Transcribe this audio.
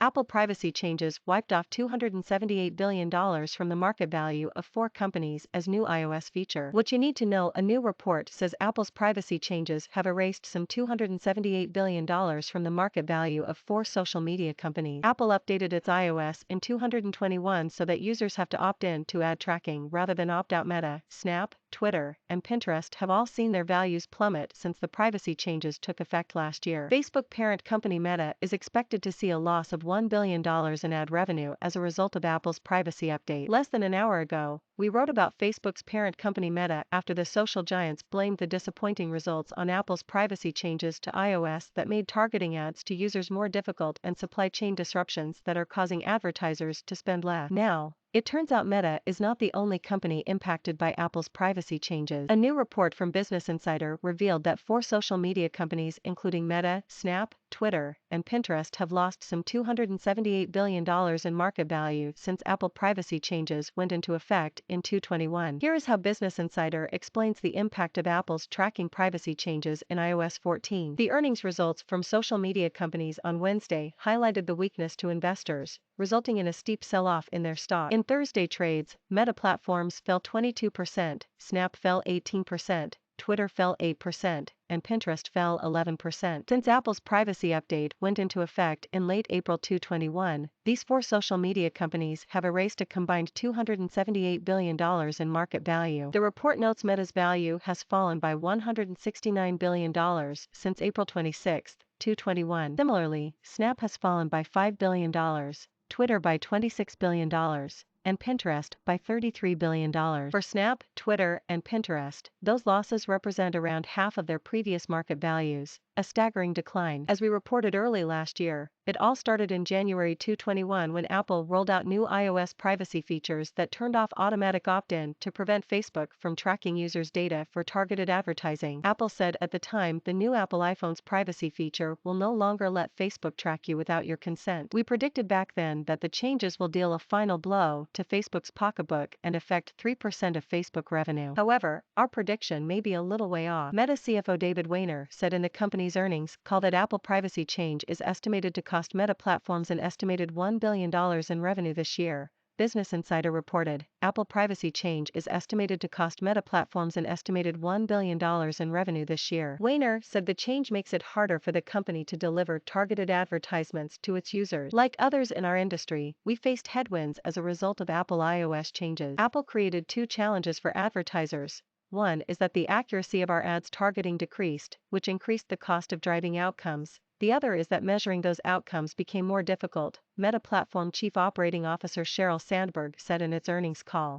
Apple privacy changes wiped off $278 billion from the market value of 4 companies as new iOS feature. What you need to know: a new report says Apple's privacy changes have erased some $278 billion from the market value of 4 social media companies. Apple updated its iOS in 2021 so that users have to opt in to ad tracking rather than opt out. Meta, Snap, Twitter, and Pinterest have all seen their values plummet since the privacy changes took effect last year. Facebook parent company Meta is expected to see a loss of $1 billion in ad revenue as a result of Apple's privacy update. Less than an hour ago, we wrote about Facebook's parent company Meta after the social giants blamed the disappointing results on Apple's privacy changes to iOS that made targeting ads to users more difficult and supply chain disruptions that are causing advertisers to spend less. Now, it turns out Meta is not the only company impacted by Apple's privacy changes. A new report from Business Insider revealed that 4 social media companies including Meta, Snap, Twitter, and Pinterest have lost some $278 billion in market value since Apple privacy changes went into effect in 2021. Here is how Business Insider explains the impact of Apple's tracking privacy changes in iOS 14. The earnings results from social media companies on Wednesday highlighted the weakness to investors, resulting in a steep sell-off in their stock. In Thursday trades, Meta Platforms fell 22%, Snap fell 18%, Twitter fell 8%, and Pinterest fell 11%. Since Apple's privacy update went into effect in late April 2021, these 4 social media companies have erased a combined $278 billion in market value. The report notes Meta's value has fallen by $169 billion since April 26, 2021. Similarly, Snap has fallen by $5 billion, Twitter by $26 billion, and Pinterest by $33 billion. For Snap, Twitter, and Pinterest, those losses represent around half of their previous market values, a staggering decline. As we reported early last year, it all started in January 2021 when Apple rolled out new iOS privacy features that turned off automatic opt-in to prevent Facebook from tracking users' data for targeted advertising. Apple said at the time the new Apple iPhone's privacy feature will no longer let Facebook track you without your consent. We predicted back then that the changes will deal a final blow to Facebook's pocketbook and affect 3% of Facebook revenue. However, our prediction may be a little way off. Meta CFO David Wayner said in the company's earnings call that Apple privacy change is estimated to cost Meta Platforms an estimated $1 billion in revenue this year. Business Insider reported, Apple privacy change is estimated to cost Meta Platforms an estimated $1 billion in revenue this year. Wayner said the change makes it harder for the company to deliver targeted advertisements to its users. Like others in our industry, we faced headwinds as a result of Apple iOS changes. Apple created 2 challenges for advertisers. One is that the accuracy of our ads targeting decreased, which increased the cost of driving outcomes. The other is that measuring those outcomes became more difficult, Meta Platform Chief Operating Officer Sheryl Sandberg said in its earnings call.